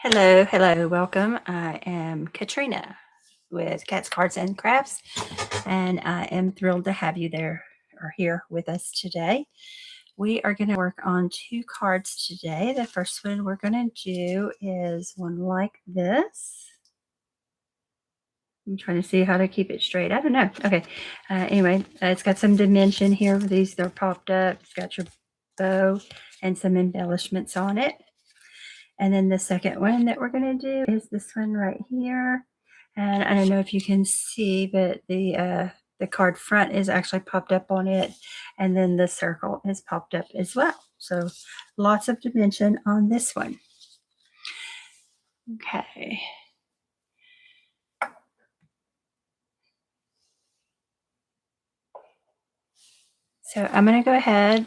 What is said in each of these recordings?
Hello, hello, welcome. I am Katrina with Cats, Cards, and Crafts, and I am thrilled to have you there or here with us today. We are going to work on two cards today. The first one we're going to do is one like this. I'm trying to see how to keep it straight. I don't know. Okay. Anyway, it's got some dimension here. These are popped up. It's got your bow and some embellishments on it. And then the second one that we're going to do is this one right here. And I don't know if you can see, but the card front is actually popped up on it. And then the circle is popped up as well. So lots of dimension on this one. Okay. So I'm going to go ahead.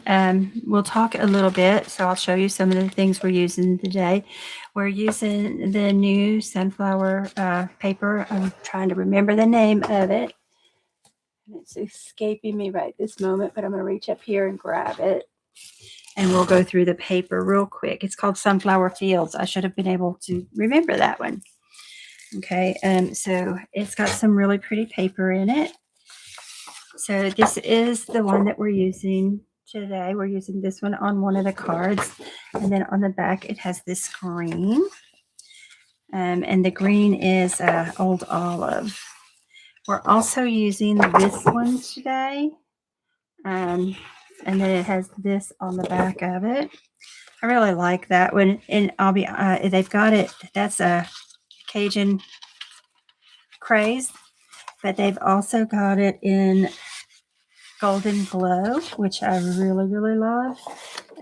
We'll talk a little bit. So I'll show you some of the things we're using today. We're using the new Sunflower paper. I'm trying to remember the name of it. It's escaping me right this moment, but I'm going to reach up here and grab it. And we'll go through the paper real quick. It's called Sunflower Fields. I should have been able to remember that one. Okay, so it's got some really pretty paper in it. So this is the one that we're using today. We're using this one on one of the cards. And then on the back, it has this green. And the green is Old Olive. We're also using this one today. And then it has this on the back of it. I really like that one. And I'll be, they've got it, that's a Cajun craze, but they've also got it in Golden Glow, which I really, really love.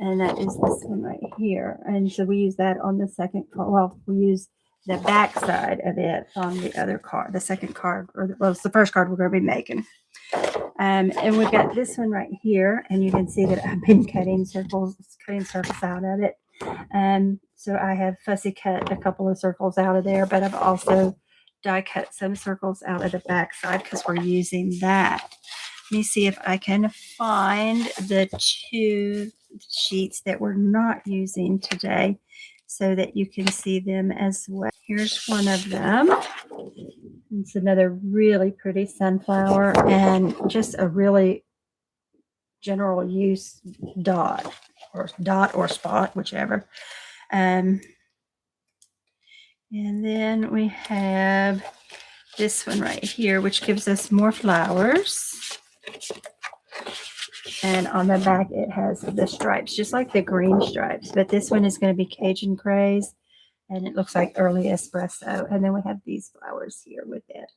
And that is this one right here. And so we use that on the second card. Well, we use the back side of it on the other card, the second card, well, it's the first card we're going to be making. And we've got this one right here, and you can see that I've been cutting circles out of it. So I have fussy cut a couple of circles out of there, but I've also die cut some circles out of the back side because we're using that. Let me see if I can find the two sheets that we're not using today so that you can see them as well. Here's one of them. It's another really pretty sunflower and just a really general use dot or spot, whichever. And then we have this one right here, which gives us more flowers. And on the back, it has the stripes, just like the green stripes. But this one is going to be Cajun Craze, and it looks like early espresso. And then we have these flowers here with it.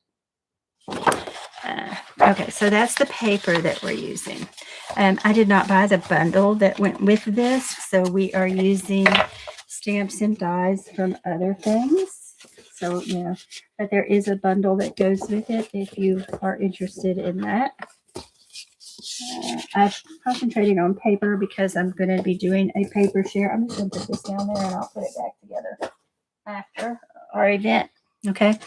Okay, so that's the paper that we're using. I did not buy the bundle that went with this, so we are using stamps and dies from other things. So, yeah, but there is a bundle that goes with it if you are interested in that. I'm concentrating on paper because I'm going to be doing a paper share. I'm just going to put this down there and I'll put it back together after our event. Okay.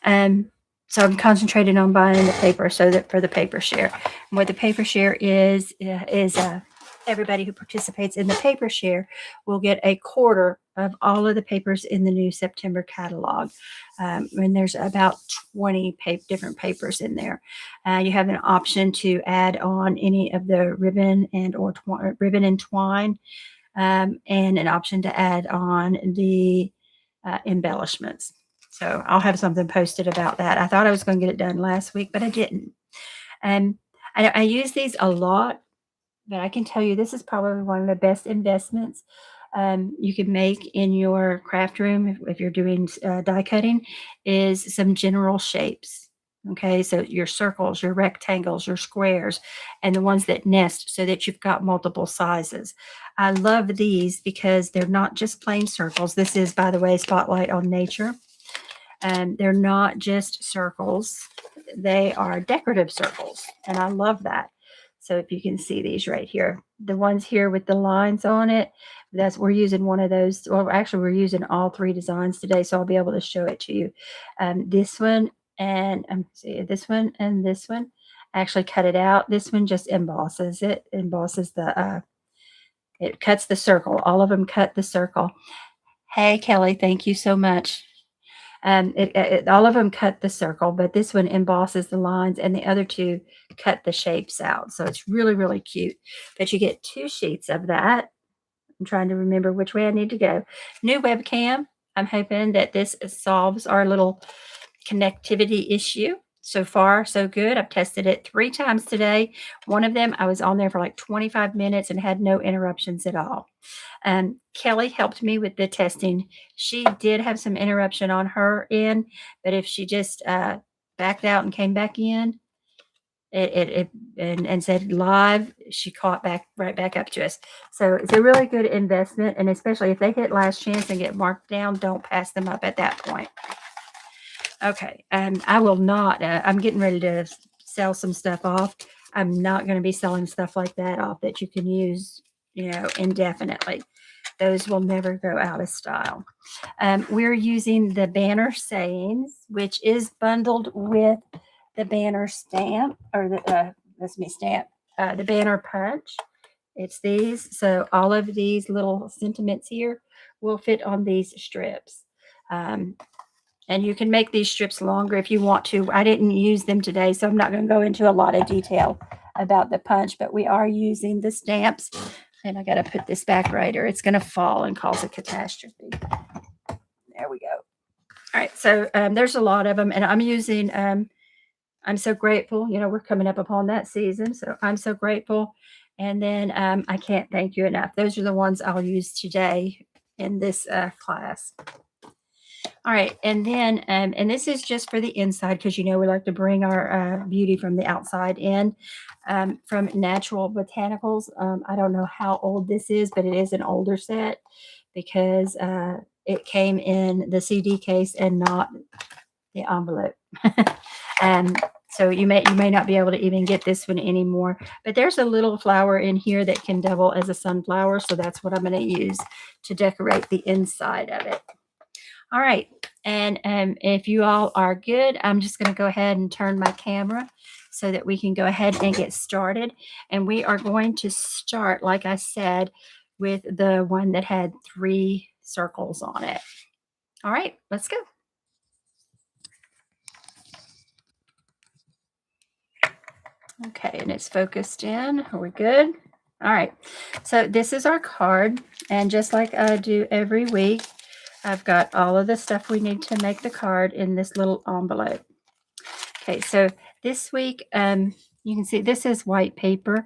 So I'm concentrating on buying the paper so that for the paper share. And what the paper share is everybody who participates in the paper share will get a quarter of all of the papers in the new September catalog. And there's about 20 different papers in there. You have an option to add on any of the ribbon and twine, and an option to add on the embellishments. So I'll have something posted about that. I thought I was going to get it done last week, but I didn't. And I use these a lot, but I can tell you this is probably one of the best investments you can make in your craft room if you're doing die cutting is some general shapes. Okay, so your circles, your rectangles, your squares, and the ones that nest so that you've got multiple sizes. I love these because they're not just plain circles. This is, by the way, Spotlight on Nature. And they're not just circles. They are decorative circles. And I love that. So if you can see these right here, the ones here with the lines on it, we're using one of those. Well, actually, we're using all three designs today, so I'll be able to show it to you. This one and this one and this one. I actually cut it out. This one just embosses it. It cuts the circle. All of them cut the circle. Hey, Kelly, thank you so much. All of them cut the circle, but this one embosses the lines, and the other two cut the shapes out. So it's really, really cute. But you get 2 sheets of that. I'm trying to remember which way I need to go. New webcam. I'm hoping that this solves our little connectivity issue. So far, so good. I've tested it 3 times today. One of them, I was on there for like 25 minutes and had no interruptions at all. Kelly helped me with the testing. She did have some interruption on her end, but if she just backed out and came back in, and said live, she caught back right back up to us. So it's a really good investment, and especially if they hit last chance and get marked down, don't pass them up at that point. Okay, I will not. I'm getting ready to sell some stuff off. I'm not going to be selling stuff like that off that you can use, indefinitely. Those will never go out of style. We're using the banner sayings, which is bundled with the banner stamp, or the banner punch. It's these. So all of these little sentiments here will fit on these strips. And you can make these strips longer if you want to. I didn't use them today, so I'm not going to go into a lot of detail about the punch, but we are using the stamps. And I got to put this back right, or it's going to fall and cause a catastrophe. There we go. All right, so there's a lot of them, and I'm using, I'm so grateful. We're coming up upon that season, so I'm so grateful. And then I can't thank you enough. Those are the ones I'll use today in this class. All right, and then, and this is just for the inside because we like to bring our beauty from the outside in. From Natural Botanicals. I don't know how old this is, but it is an older set because it came in the CD case and not the envelope. And so you may not be able to even get this one anymore. But there's a little flower in here that can double as a sunflower, so that's what I'm going to use to decorate the inside of it. All right, and if you all are good, I'm just going to go ahead and turn my camera so that we can go ahead and get started. And we are going to start, like I said, with the one that had 3 circles on it. All right, let's go. Okay, and it's focused in. Are we good? All right, so this is our card, and just like I do every week, I've got all of the stuff we need to make the card in this little envelope. Okay, so this week, you can see this is white paper,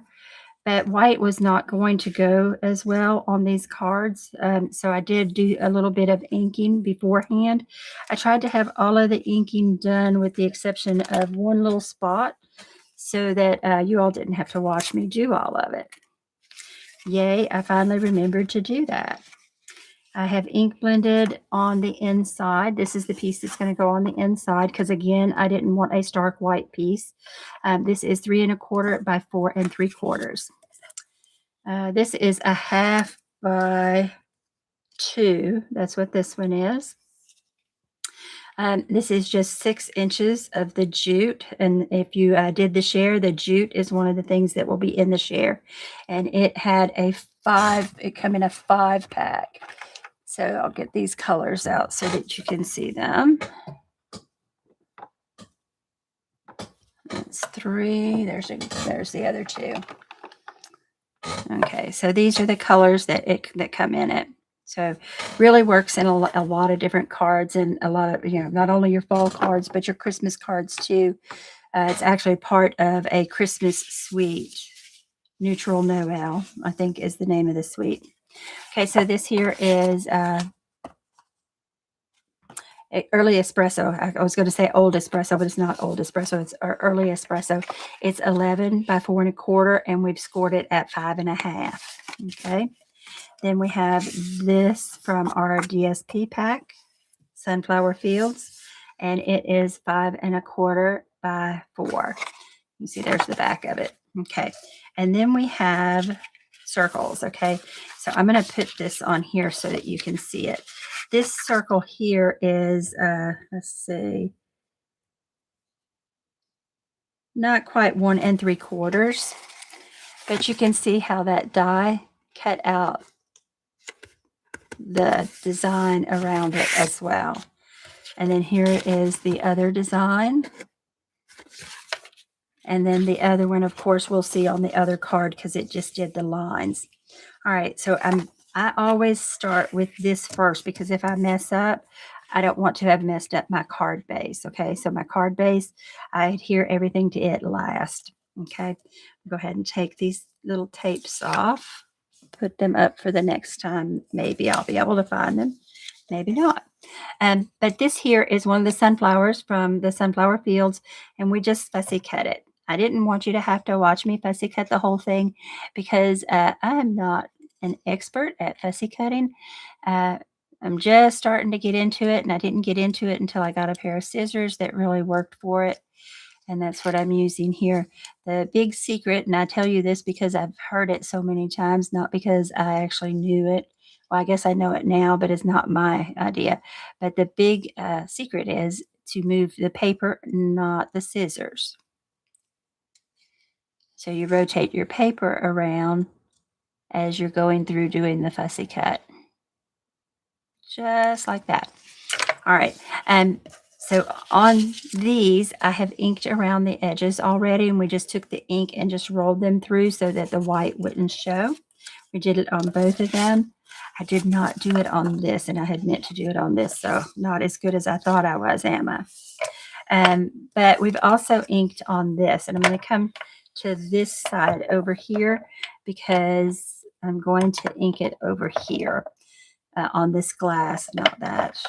but white was not going to go as well on these cards. So I did do a little bit of inking beforehand. I tried to have all of the inking done with the exception of one little spot so that you all didn't have to watch me do all of it. Yay, I finally remembered to do that. I have ink blended on the inside. This is the piece that's going to go on the inside because, again, I didn't want a stark white piece. This is 3 1/4 by 4 3/4. This is a 1/2 by 2. That's what this one is. This is just 6 inches of the jute. And if you did the share, the jute is one of the things that will be in the share. And it had it come in a 5-pack. So I'll get these colors out so that you can see them. That's 3. There's the other 2. Okay, so these are the colors that come in it. So really works in a lot of different cards, and a lot of, not only your fall cards, but your Christmas cards too. It's actually part of a Christmas suite. Neutral Noel, I think, is the name of the suite. Okay, so this here is early espresso. I was going to say old espresso, but it's not old espresso. It's early espresso. It's 11 by 4 1/4, and we've scored it at 5 1/2. Okay. Then we have this from our DSP pack, Sunflower Fields, and it is 5 1/4 by 4. You see, there's the back of it. Okay. And then we have circles. Okay. So I'm going to put this on here so that you can see it. This circle here is, let's see, not quite 1 3/4, but you can see how that die cut out the design around it as well. And then here is the other design. And then the other one, of course, we'll see on the other card because it just did the lines. All right, so I always start with this first because if I mess up, I don't want to have messed up my card base. Okay, so my card base, I adhere everything to it last. Okay, go ahead and take these little tapes off, put them up for the next time. Maybe I'll be able to find them, maybe not. But this here is one of the sunflowers from the Sunflower Fields, and we just fussy cut it. I didn't want you to have to watch me fussy cut the whole thing because I am not an expert at fussy cutting. I'm just starting to get into it, and I didn't get into it until I got a pair of scissors that really worked for it. And that's what I'm using here. The big secret, and I tell you this because I've heard it so many times, not because I actually knew it. Well, I guess I know it now, but it's not my idea. But the big secret is to move the paper, not the scissors. So you rotate your paper around as you're going through doing the fussy cut. Just like that. All right. So on these, I have inked around the edges already, and we just took the ink and just rolled them through so that the white wouldn't show. We did it on both of them. I did not do it on this, and I had meant to do it on this, so not as good as I thought I was, am I? But we've also inked on this, and I'm going to come to this side over here because I'm going to ink it over here on this glass, not that.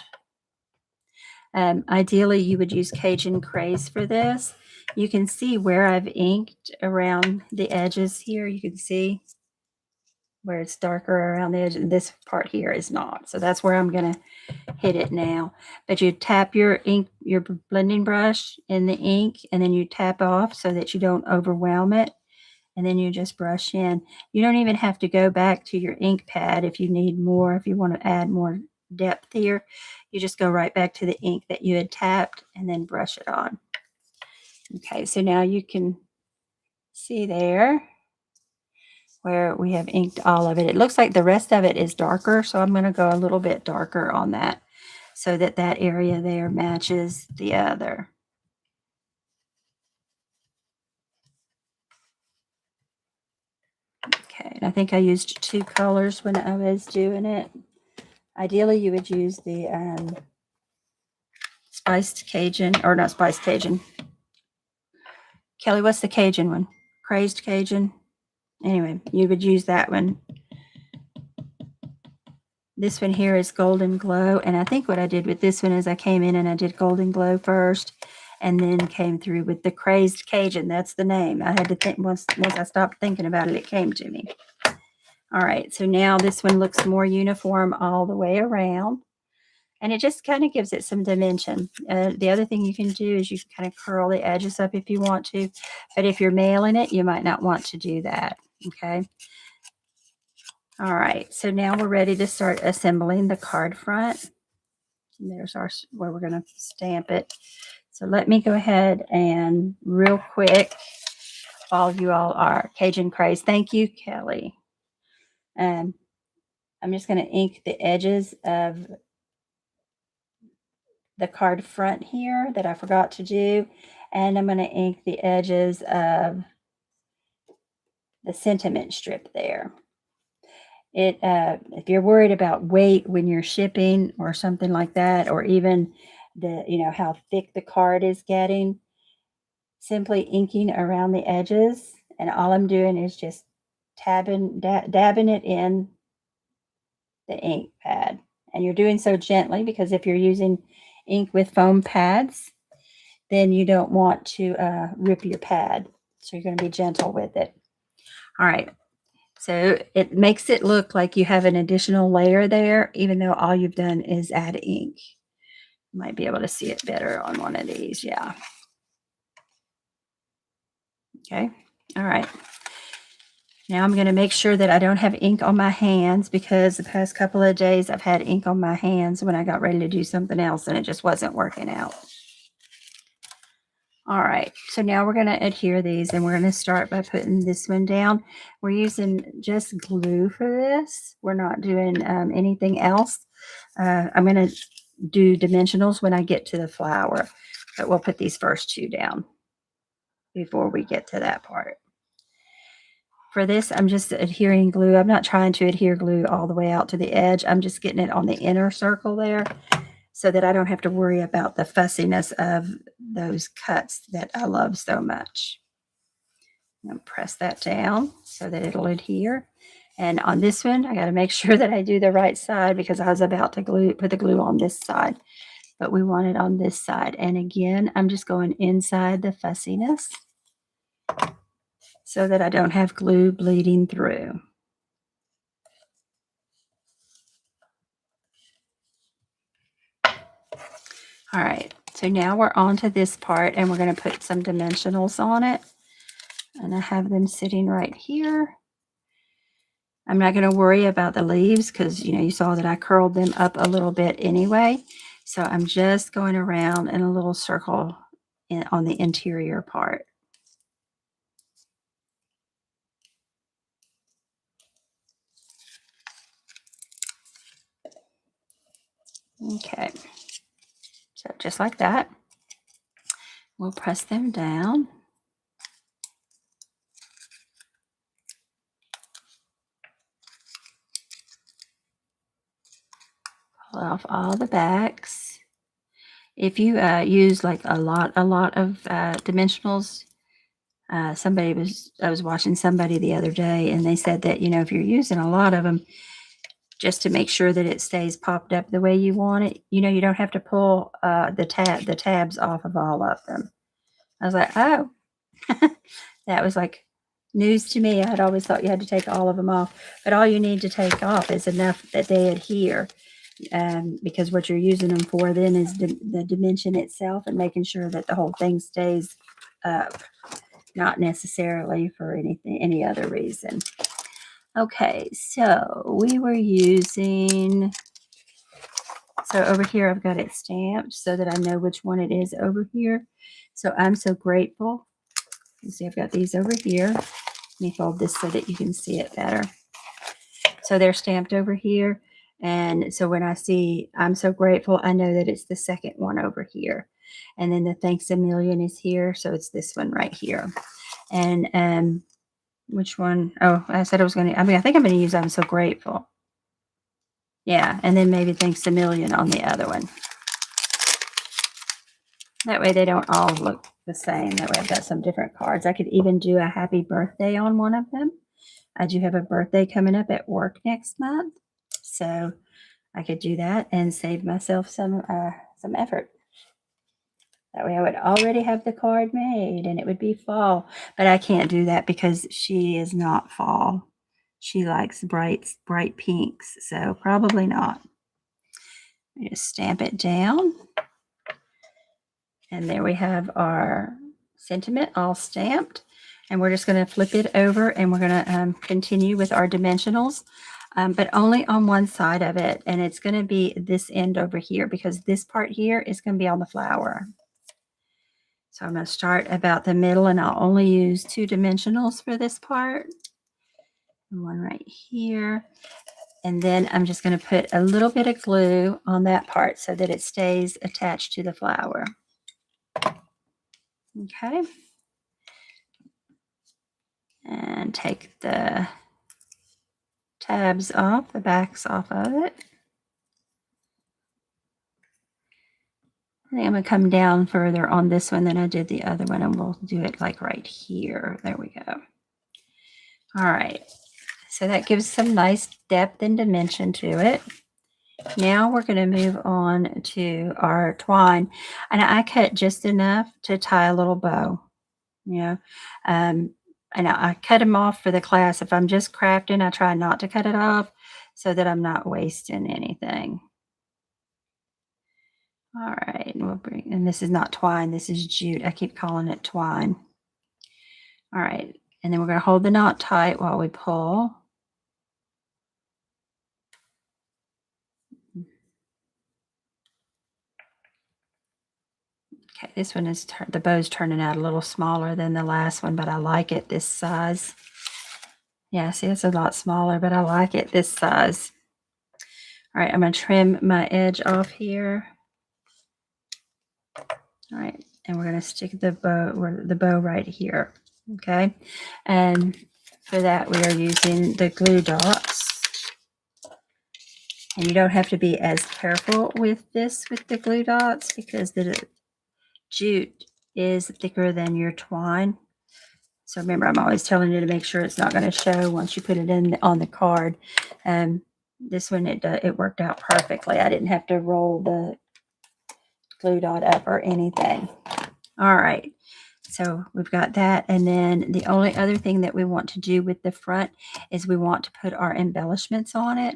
Ideally, you would use Cajun Craze for this. You can see where I've inked around the edges here. You can see where it's darker around the edge, and this part here is not. So that's where I'm going to hit it now. But you tap your ink, your blending brush in the ink, and then you tap off so that you don't overwhelm it. And then you just brush in. You don't even have to go back to your ink pad if you need more, if you want to add more depth here. You just go right back to the ink that you had tapped and then brush it on. Okay, so now you can see there where we have inked all of it. It looks like the rest of it is darker, so I'm going to go a little bit darker on that so that that area there matches the other. Okay, and I think I used 2 colors when I was doing it. Ideally, you would use the spiced Cajun, or not spiced Cajun. Kelly, what's the Cajun one? Crazed Cajun? Anyway, you would use that one. This one here is Golden Glow, and I think what I did with this one is I came in and I did Golden Glow first, and then came through with the Crazed Cajun. That's the name. I had to think, once I stopped thinking about it, it came to me. All right, so now this one looks more uniform all the way around, and it just kind of gives it some dimension. The other thing you can do is you can kind of curl the edges up if you want to, but if you're mailing it, you might not want to do that, okay? All right, so now we're ready to start assembling the card front. And there's our where we're going to stamp it. So let me go ahead and real quick, while you all are Cajun Craze. Thank you, Kelly. I'm just going to ink the edges of the card front here that I forgot to do, and I'm going to ink the edges of the sentiment strip there. If you're worried about weight when you're shipping or something like that, or even how thick the card is getting, simply inking around the edges, and all I'm doing is just dabbing it in the ink pad. And you're doing so gently because if you're using ink with foam pads, then you don't want to rip your pad. So you're going to be gentle with it. All right. So it makes it look like you have an additional layer there, even though all you've done is add ink. You might be able to see it better on one of these. Yeah. Okay. All right. Now I'm going to make sure that I don't have ink on my hands because the past couple of days I've had ink on my hands when I got ready to do something else and it just wasn't working out. All right, so now we're going to adhere these, and we're going to start by putting this one down. We're using just glue for this. We're not doing anything else. I'm going to do dimensionals when I get to the flower, but we'll put these first two down before we get to that part. For this, I'm just adhering glue. I'm not trying to adhere glue all the way out to the edge. I'm just getting it on the inner circle there so that I don't have to worry about the fussiness of those cuts that I love so much. I'm going to press that down so that it'll adhere. And on this one, I got to make sure that I do the right side because I was about to put the glue on this side, but we want it on this side. And again, I'm just going inside the fussiness so that I don't have glue bleeding through. All right, so now we're on to this part, and we're going to put some dimensionals on it. And I have them sitting right here. I'm not going to worry about the leaves because, you saw that I curled them up a little bit anyway. So I'm just going around in a little circle on the interior part. Okay, so just like that. We'll press them down. Pull off all the backs. If you use like a lot of dimensionals, I was watching somebody the other day, and they said that, if you're using a lot of them, just to make sure that it stays popped up the way you want it, you don't have to pull the tabs off of all of them. I was like, oh, that was like news to me. I had always thought you had to take all of them off, but all you need to take off is enough that they adhere. Because what you're using them for then is the dimension itself and making sure that the whole thing stays up, not necessarily for any other reason. Okay, so we were using, so over here I've got it stamped so that I know which one it is over here. So I'm so grateful. You see I've got these over here. Let me fold this so that you can see it better. So they're stamped over here. And so when I see I'm so grateful, I know that it's the second one over here. And then the thanks a million is here. So it's this one right here. And which one? Oh, I said I was going to, I think I'm going to use I'm so grateful. Yeah. And then maybe thanks a million on the other one. That way they don't all look the same. That way I've got some different cards. I could even do a happy birthday on one of them. I do have a birthday coming up at work next month. So I could do that and save myself some effort. That way I would already have the card made and it would be fall. But I can't do that because she is not fall. She likes bright pinks. So probably not. We just stamp it down. And there we have our sentiment all stamped. And we're just going to flip it over and we're going to continue with our dimensionals. But only on one side of it. And it's going to be this end over here because this part here is going to be on the flower. So I'm going to start about the middle and I'll only use 2 dimensionals for this part. And one right here. And then I'm just going to put a little bit of glue on that part so that it stays attached to the flower. Okay. And take the tabs off, the backs off of it. I think I'm going to come down further on this one than I did the other one, and we'll do it like right here. There we go. All right. So that gives some nice depth and dimension to it. Now we're going to move on to our twine. And I cut just enough to tie a little bow. And I cut them off for the class. If I'm just crafting, I try not to cut it off so that I'm not wasting anything. All right, and this is not twine, this is jute. I keep calling it twine. All right, and then we're going to hold the knot tight while we pull. Okay, this one is, the bow's turning out a little smaller than the last one, but I like it this size. Yeah, see, it's a lot smaller, but I like it this size. All right, I'm going to trim my edge off here. All right, and we're going to stick the bow right here. Okay, and for that we are using the glue dots. And you don't have to be as careful with this with the glue dots because the jute is thicker than your twine. So remember, I'm always telling you to make sure it's not going to show once you put it in on the card. This one, it worked out perfectly. I didn't have to roll the glue dot up or anything. All right. So we've got that. And then the only other thing that we want to do with the front is we want to put our embellishments on it.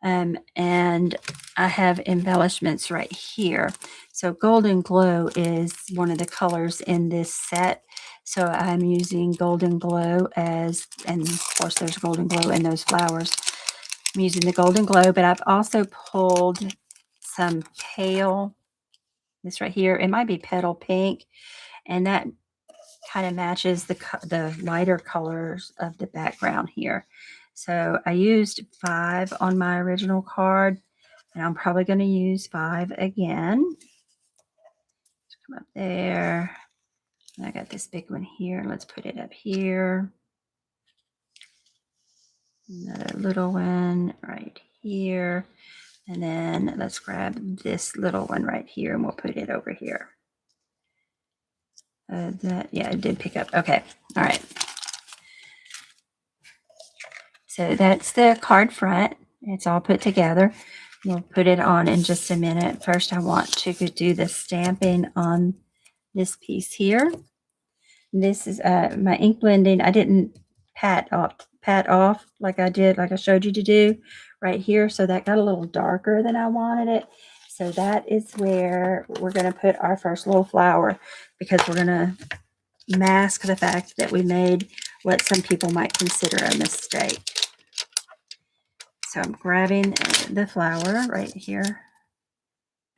And I have embellishments right here. So Golden Glow is one of the colors in this set. So I'm using Golden Glow as, and of course there's Golden Glow in those flowers. I'm using the Golden Glow, but I've also pulled some pale, this right here, it might be Petal Pink, and that kind of matches the lighter colors of the background here. So I used 5 on my original card, and I'm probably going to use 5 again. Let's come up there. And I got this big one here. Let's put it up here. Another little one right here. And then let's grab this little one right here, and we'll put it over here. Yeah, it did pick up. Okay. All right. So that's the card front. It's all put together. We'll put it on in just a minute. First, I want to do the stamping on this piece here. This is my ink blending. I didn't pat off like I showed you to do right here. So that got a little darker than I wanted it. So that is where we're going to put our first little flower, because we're going to mask the fact that we made what some people might consider a mistake. So I'm grabbing the flower right here.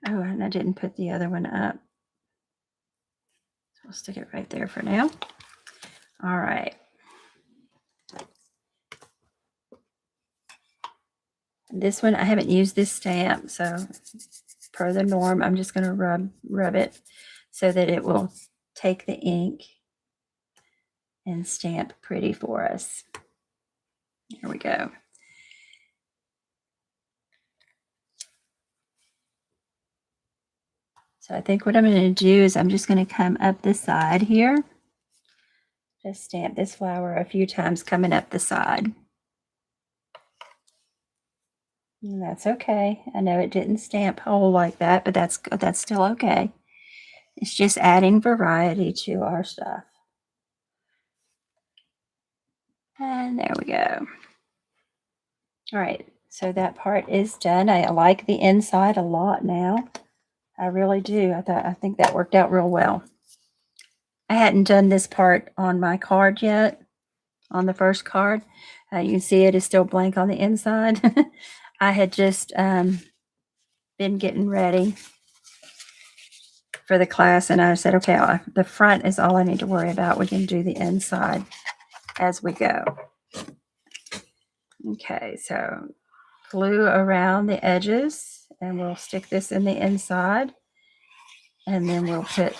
Oh, and I didn't put the other one up. So I'll stick it right there for now. All right. This one, I haven't used this stamp, so per the norm, I'm just going to rub it so that it will take the ink and stamp pretty for us. There we go. So I think what I'm going to do is I'm just going to come up the side here. Just stamp this flower a few times coming up the side. And that's okay. I know it didn't stamp whole like that, but that's still okay. It's just adding variety to our stuff. And there we go. All right, so that part is done. I like the inside a lot now. I really do. I think that worked out real well. I hadn't done this part on my card yet, on the first card. You can see it is still blank on the inside. I had just been getting ready for the class, and I said, okay, the front is all I need to worry about. We can do the inside as we go. Okay, so glue around the edges, and we'll stick this in the inside, and then we'll put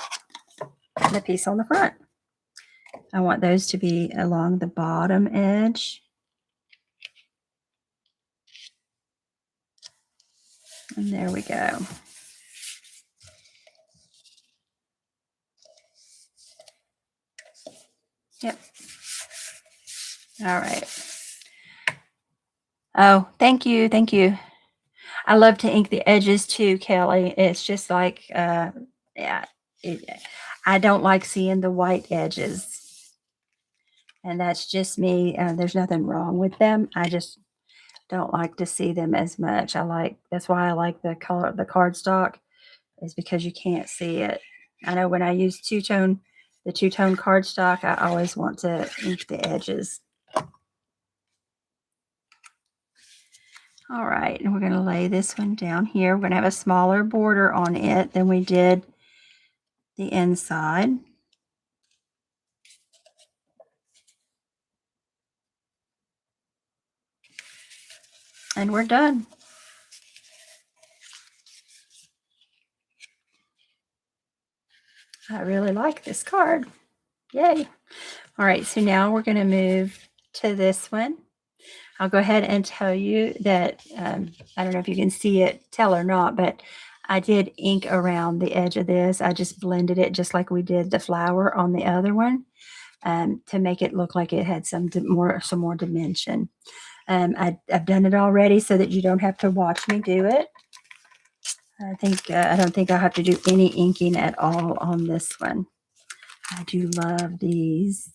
the piece on the front. I want those to be along the bottom edge. And there we go. Yep. All right. Oh, thank you. Thank you. I love to ink the edges too, Kelly. It's just like, yeah, I don't like seeing the white edges. And that's just me. There's nothing wrong with them. I just don't like to see them as much. That's why I like the color of the cardstock, is because you can't see it. I know when I use the two-tone cardstock, I always want to ink the edges. All right, and we're going to lay this one down here. We're going to have a smaller border on it than we did the inside. And we're done. I really like this card. Yay. All right, so now we're going to move to this one. I'll go ahead and tell you that, I don't know if you can see it, tell or not, but I did ink around the edge of this. I just blended it just like we did the flower on the other one, to make it look like it had some more dimension. I've done it already so that you don't have to watch me do it. I don't think I'll have to do any inking at all on this one. I do love these.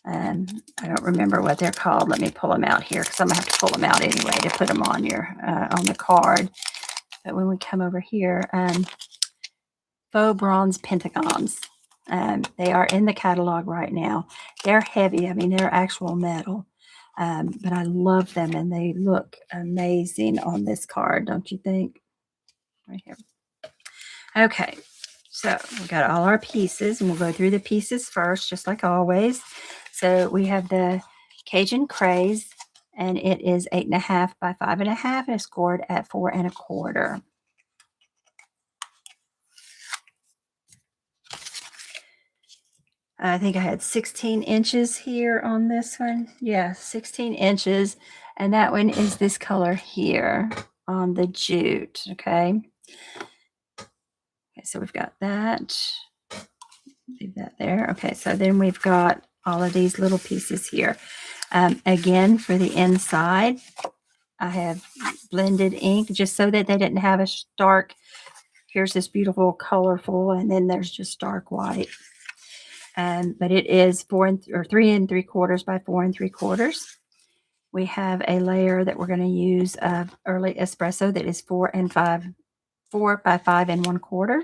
I don't remember what they're called. Let me pull them out here because I'm gonna have to pull them out anyway to put them on your on the card. But when we come over here, faux bronze pentagons. They are in the catalog right now. They're heavy. I mean, they're actual metal. But I love them and they look amazing on this card, don't you think? Right here. Okay, so we got all our pieces and we'll go through the pieces first, just like always. So we have the Cajun Craze and it is 8.5 by 5.5 and it's scored at 4 1/4. I think I had 16 inches here on this one. Yeah, 16 inches. And that one is this color here on the jute. Okay. Okay, so we've got that. Leave that there. Okay, so then we've got all of these little pieces here. Again, for the inside, I have blended ink just so that they didn't have a stark, here's this beautiful colorful, and then there's just dark white. But it is 3 3/4 by 4 3/4. We have a layer that we're going to use of early espresso that is 4 by 5 1/4.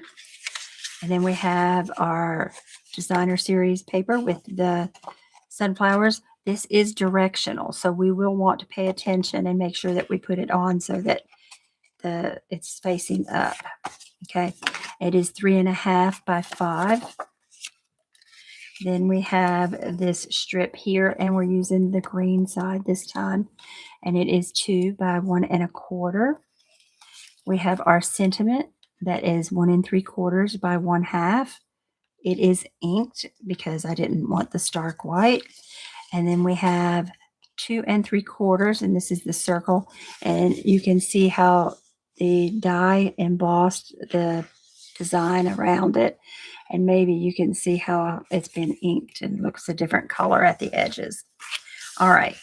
And then we have our designer series paper with the sunflowers. This is directional, so we will want to pay attention and make sure that we put it on so that it's facing up. Okay, it is 3.5 by 5. Then we have this strip here, and we're using the green side this time, and it is 2 by 1 1/4. We have our sentiment that is 1 3/4 by 1/2. It is inked because I didn't want the stark white. And then we have 2 3/4, and this is the circle. And you can see how the die embossed the design around it. And maybe you can see how it's been inked and looks a different color at the edges. All right.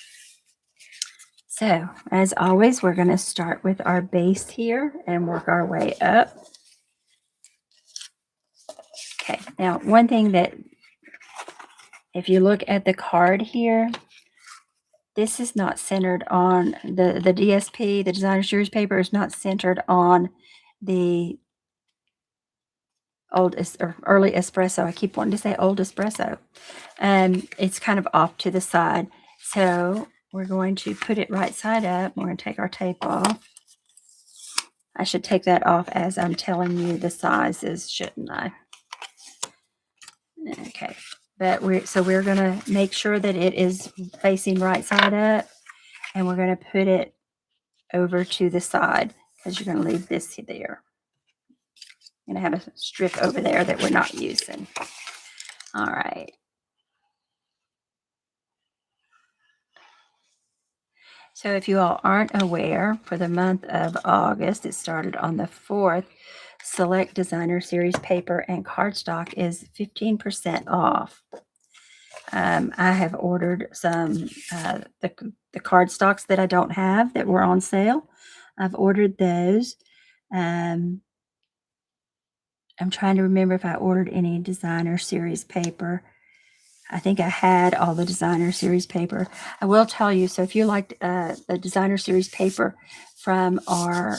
So as always, we're going to start with our base here and work our way up. Okay, now one thing that, if you look at the card here, this is not centered on the DSP, the designer series paper is not centered on the early espresso. I keep wanting to say old espresso. It's kind of off to the side. So we're going to put it right side up. We're going to take our tape off. I should take that off as I'm telling you the sizes, shouldn't I? Okay. But we're going to make sure that it is facing right side up, and we're going to put it over to the side because you're going to leave this there. I'm going to have a strip over there that we're not using. All right. So if you all aren't aware, for the month of August, it started on the 4th, select designer series paper and cardstock is 15% off. I have ordered some, the cardstocks that I don't have that were on sale. I've ordered those. I'm trying to remember if I ordered any designer series paper. I think I had all the designer series paper. I will tell you, so if you liked the designer series paper from our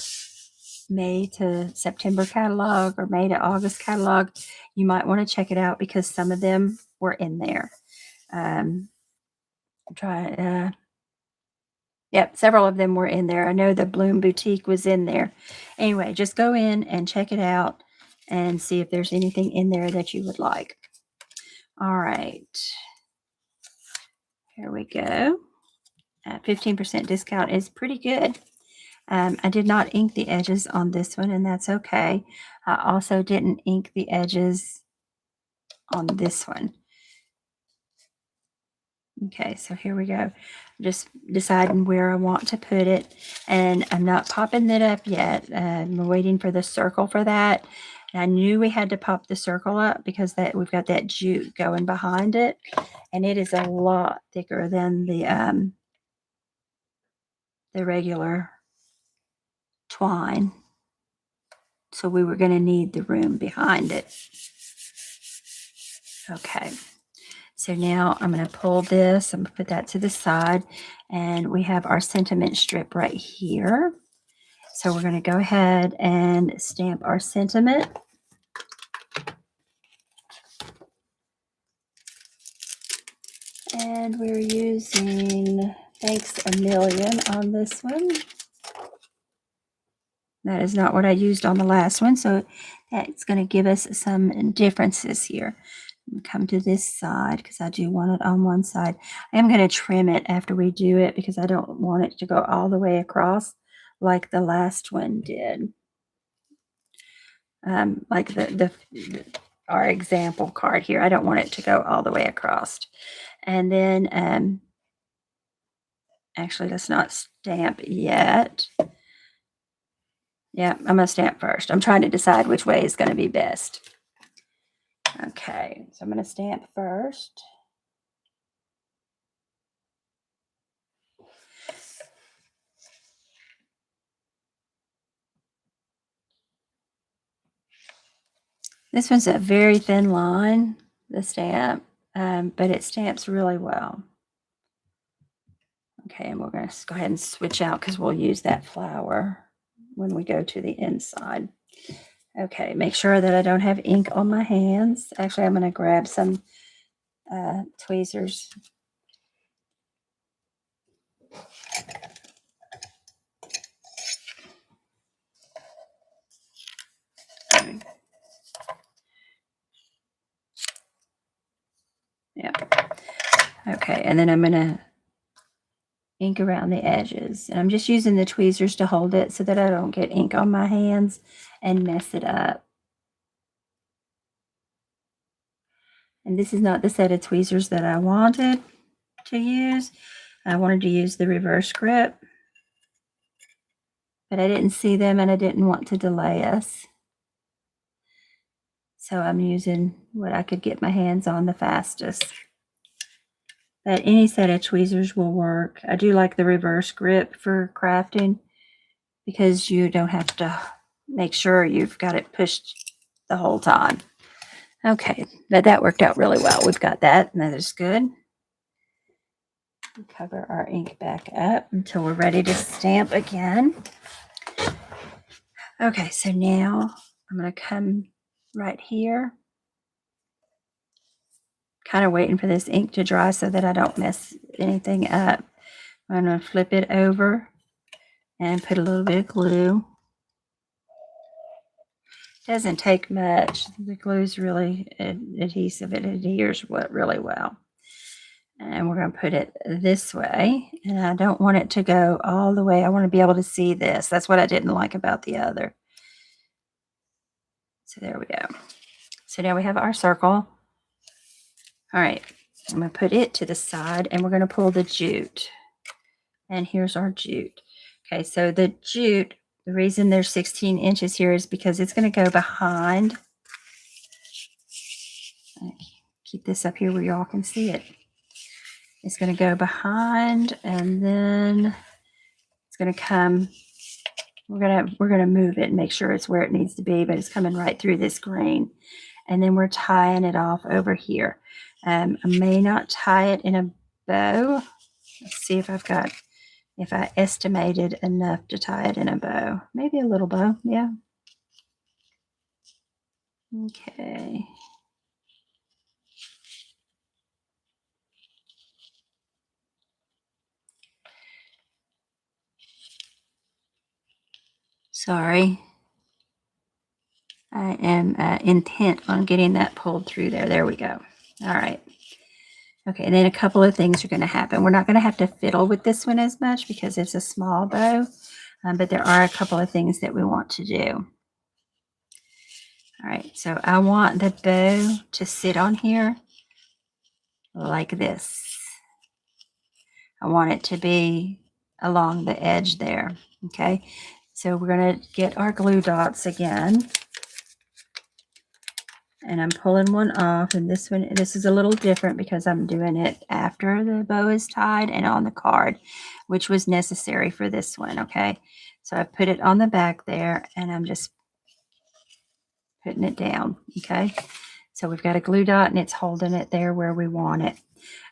May to September catalog or May to August catalog, you might want to check it out because some of them were in there. Yep, several of them were in there. I know the Bloom Boutique was in there. Anyway, just go in and check it out. and see if there's anything in there that you would like. All right. Here we go. 15% discount is pretty good. I did not ink the edges on this one, and that's okay. I also didn't ink the edges on this one. Okay, so here we go. Just deciding where I want to put it, and I'm not popping it up yet. I'm waiting for the circle for that. And I knew we had to pop the circle up because that we've got that jute going behind it, and it is a lot thicker than the regular twine. So we were going to need the room behind it. Okay. So now I'm going to pull this, I'm going to put that to the side, and we have our sentiment strip right here. So we're going to go ahead and stamp our sentiment. And we're using Thanks a Million on this one. That is not what I used on the last one, so that's going to give us some differences here. Come to this side because I do want it on one side. I am going to trim it after we do it because I don't want it to go all the way across like the last one did. Like our example card here. I don't want it to go all the way across. And then actually, let's not stamp yet. Yeah, I'm going to stamp first. I'm trying to decide which way is going to be best. Okay, so I'm going to stamp first. This one's a very thin line, the stamp, but it stamps really well. Okay, and we're going to go ahead and switch out because we'll use that flower when we go to the inside. Okay, make sure that I don't have ink on my hands. Actually, I'm going to grab some tweezers. Yeah. Okay, and then I'm going to ink around the edges. And I'm just using the tweezers to hold it so that I don't get ink on my hands and mess it up. And this is not the set of tweezers that I wanted to use. I wanted to use the reverse grip, but I didn't see them and I didn't want to delay us. So I'm using what I could get my hands on the fastest. But any set of tweezers will work. I do like the reverse grip for crafting because you don't have to make sure you've got it pushed the whole time. Okay, that worked out really well. We've got that, and that is good. Cover our ink back up until we're ready to stamp again. Okay, so now I'm going to come right here. Kind of waiting for this ink to dry so that I don't mess anything up. I'm going to flip it over and put a little bit of glue. Doesn't take much. The glue's really adhesive. It adheres really well. And we're going to put it this way. And I don't want it to go all the way. I want to be able to see this. That's what I didn't like about the other. So there we go. So now we have our circle. All right. I'm going to put it to the side and we're going to pull the jute. And here's our jute. Okay, so the jute, the reason there's 16 inches here is because it's going to go behind. Keep this up here where y'all can see it. It's going to go behind and then it's going to come. We're going to move it and make sure it's where it needs to be, but it's coming right through this green. And then we're tying it off over here. I may not tie it in a bow. Let's see if I estimated enough to tie it in a bow. Maybe a little bow, yeah. Okay. Sorry. I am intent on getting that pulled through there. There we go. All right. Okay, and then a couple of things are going to happen. We're not going to have to fiddle with this one as much because it's a small bow, but there are a couple of things that we want to do. All right, so I want the bow to sit on here like this. I want it to be along the edge there, okay? So we're going to get our glue dots again. And I'm pulling one off, and this is a little different because I'm doing it after the bow is tied and on the card, which was necessary for this one, okay? So I put it on the back there, and I'm just putting it down, okay? So we've got a glue dot, and it's holding it there where we want it.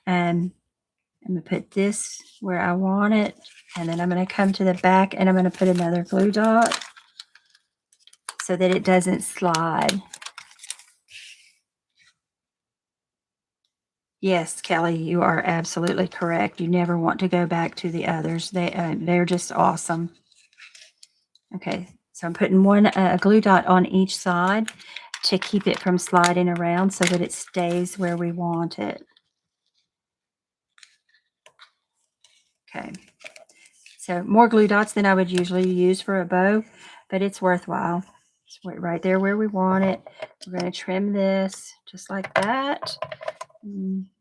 And I'm going to put this where I want it, and then I'm going to come to the back, and I'm going to put another glue dot so that it doesn't slide. Yes, Kelly, you are absolutely correct. You never want to go back to the others. They're just awesome. Okay, so I'm putting one glue dot on each side to keep it from sliding around so that it stays where we want it. Okay, so more glue dots than I would usually use for a bow, but it's worthwhile. It's right there where we want it. We're going to trim this just like that.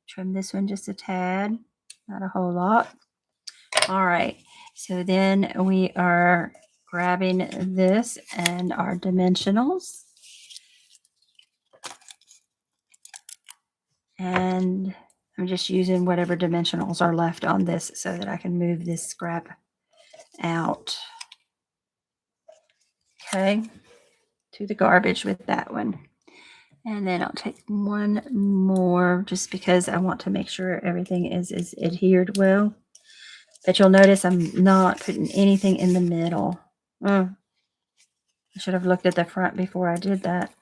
Trim this one just a tad, not a whole lot. All right, so then we are grabbing this and our dimensionals. And I'm just using whatever dimensionals are left on this so that I can move this scrap out. Okay, to the garbage with that one. And then I'll take one more just because I want to make sure everything is adhered well. But you'll notice I'm not putting anything in the middle. I should have looked at the front before I did that.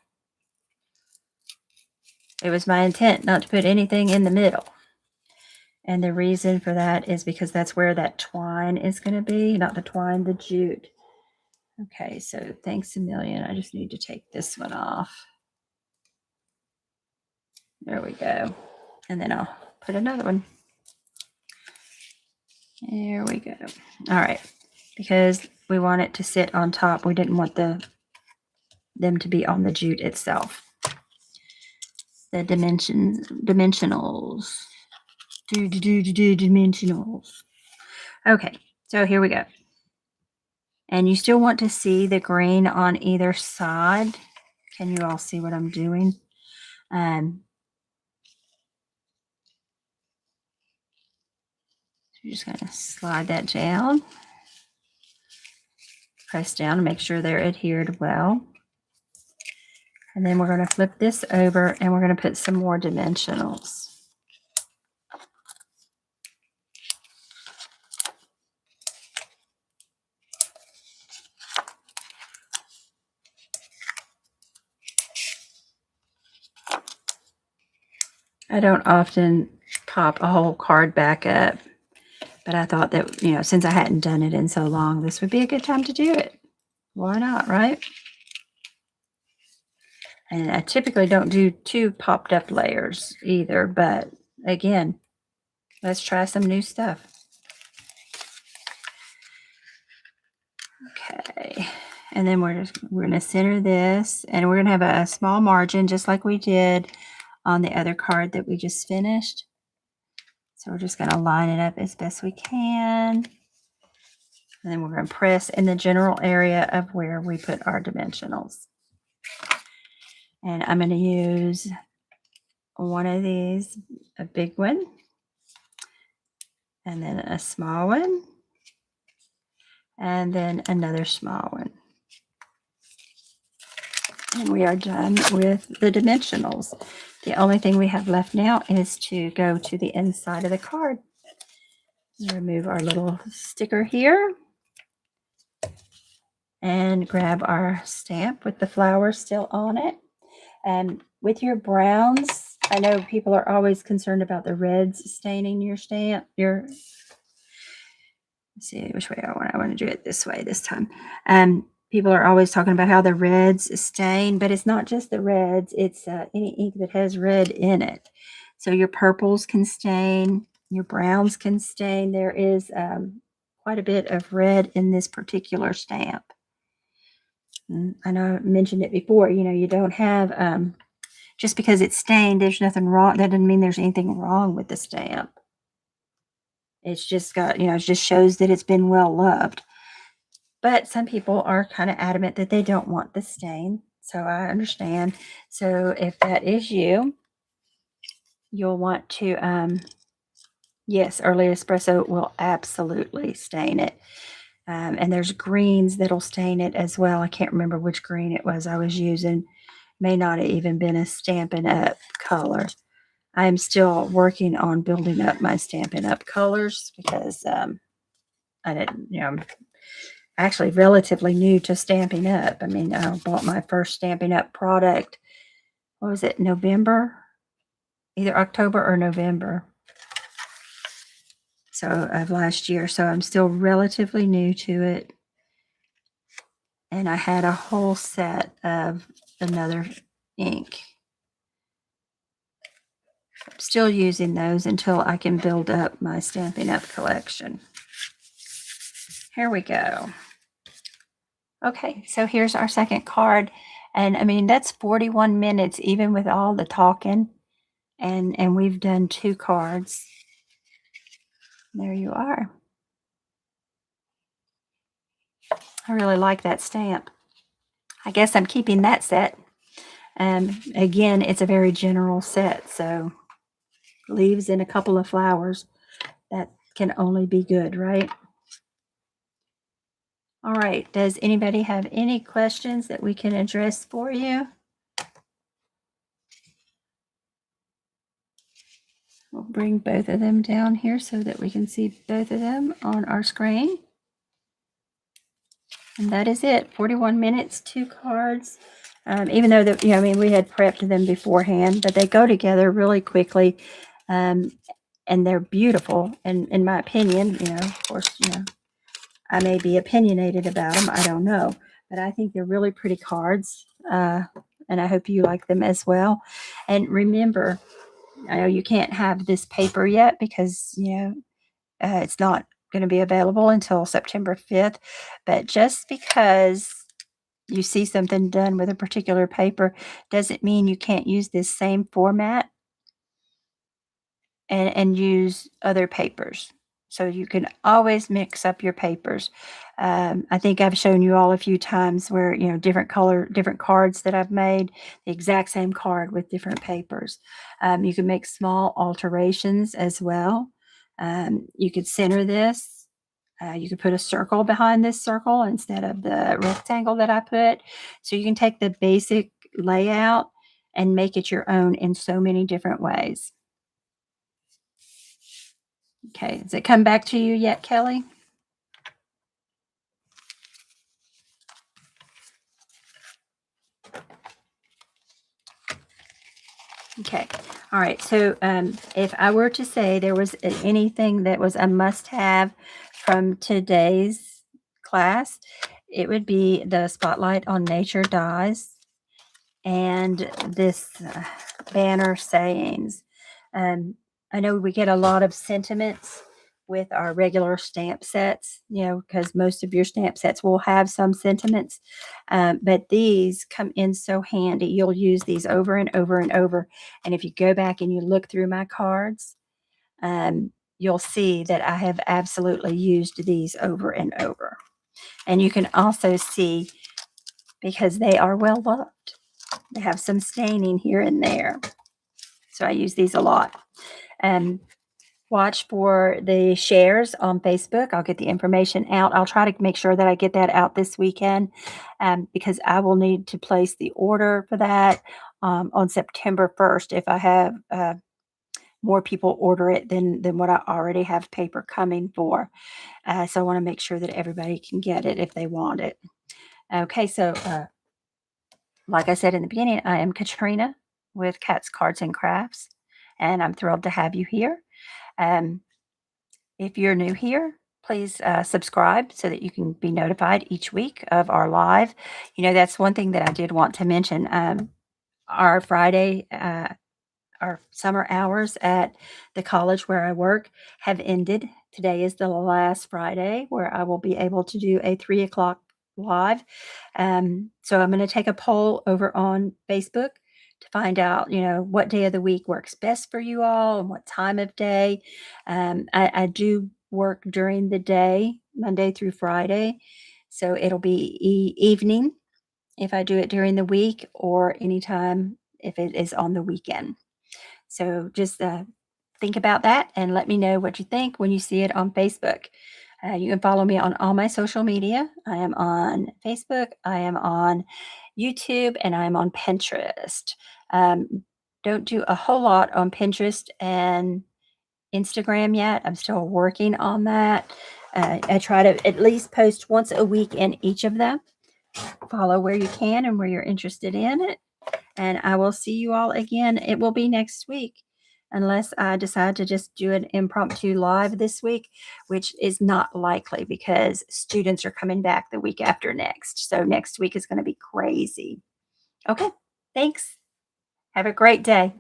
It was my intent not to put anything in the middle. And the reason for that is because that's where that twine is going to be, not the twine, the jute. Okay, so thanks a million. I just need to take this one off. There we go. And then I'll put another one. There we go. All right, because we want it to sit on top. We didn't want them to be on the jute itself. The dimensionals. Dimensionals. Okay, so here we go. And you still want to see the green on either side. Can you all see what I'm doing? You're just going to slide that down. Press down to make sure they're adhered well. And then we're going to flip this over and we're going to put some more dimensionals. I don't often pop a whole card back up, but I thought that, since I hadn't done it in so long, this would be a good time to do it. Why not, right? And I typically don't do 2 popped up layers either, but again, let's try some new stuff. Okay, and then we're going to center this, and we're going to have a small margin just like we did on the other card that we just finished. So we're just going to line it up as best we can. And then we're going to press in the general area of where we put our dimensionals. And I'm going to use one of these, a big one, and then a small one, and then another small one. And we are done with the dimensionals. The only thing we have left now is to go to the inside of the card. Remove our little sticker here and grab our stamp with the flower still on it. And with your browns, I know people are always concerned about the reds staining your stamp. Let's see which way I want to do it this way this time. People are always talking about how the reds stain, but it's not just the reds. It's any ink that has red in it. So your purples can stain, your browns can stain. There is quite a bit of red in this particular stamp. I know I mentioned it before. You don't have, just because it's stained, there's nothing wrong. That doesn't mean there's anything wrong with the stamp. It's just got, it just shows that it's been well loved. But some people are kind of adamant that they don't want the stain. So I understand. So if that is you, you'll want to, yes, early espresso will absolutely stain it. And there's greens that'll stain it as well. I can't remember which green it was I was using. May not have even been a Stampin' Up color. I'm still working on building up my Stampin' Up colors because I didn't, I'm actually relatively new to Stampin' Up. I mean, I bought my first Stampin' Up product, what was it, November? Either October or November. So of last year. So I'm still relatively new to it. And I had a whole set of another ink. I'm still using those until I can build up my Stampin' Up collection. Here we go. Okay, so here's our second card. And I mean, that's 41 minutes, even with all the talking. And we've done 2 cards. There you are. I really like that stamp. I guess I'm keeping that set. Again, it's a very general set, so leaves and a couple of flowers. That can only be good, right? All right. Does anybody have any questions that we can address for you? We'll bring both of them down here so that we can see both of them on our screen. And that is it. 41 minutes, 2 cards. Even though that, I mean, we had prepped them beforehand, but they go together really quickly. And they're beautiful. And in my opinion, of course, I may be opinionated about them. I don't know. But I think they're really pretty cards. And I hope you like them as well. And remember, I know you can't have this paper yet because, it's not going to be available until September 5th. But just because you see something done with a particular paper doesn't mean you can't use this same format and use other papers. So you can always mix up your papers. I think I've shown you all a few times where, different cards that I've made, the exact same card with different papers. You can make small alterations as well. You could center this. You could put a circle behind this circle instead of the rectangle that I put. So you can take the basic layout and make it your own in so many different ways. Okay, has it come back to you yet, Kelly? Okay, all right. So if I were to say there was anything that was a must-have from today's class, it would be the Spotlight on Nature dies and this banner sayings. I know we get a lot of sentiments with our regular stamp sets, because most of your stamp sets will have some sentiments. But these come in so handy. You'll use these over and over and over. And if you go back and you look through my cards, you'll see that I have absolutely used these over and over. And you can also see, because they are well loved, they have some staining here and there. So I use these a lot. Watch for the shares on Facebook. I'll get the information out. I'll try to make sure that I get that out this weekend, because I will need to place the order for that on September 1st if I have more people order it than what I already have paper coming for. So I want to make sure that everybody can get it if they want it. Okay, so like I said in the beginning, I am Katrina with Cats Cards and Crafts, and I'm thrilled to have you here. If you're new here, please subscribe so that you can be notified each week of our live. That's one thing that I did want to mention. Our Friday, our summer hours at the college where I work have ended. Today is the last Friday where I will be able to do a 3 o'clock live. So I'm going to take a poll over on Facebook to find out, what day of the week works best for you all and what time of day. I do work during the day, Monday through Friday. So it'll be evening if I do it during the week or anytime if it is on the weekend. So just think about that and let me know what you think when you see it on Facebook. You can follow me on all my social media. I am on Facebook, I am on YouTube, and I'm on Pinterest. Um, don't do a whole lot on Pinterest and Instagram yet. I'm still working on that. I try to at least post once a week in each of them. Follow where you can and where you're interested in it. And I will see you all again. It will be next week, unless I decide to just do an impromptu live this week, which is not likely because students are coming back the week after next. So next week is going to be crazy. Okay. Thanks. Have a great day.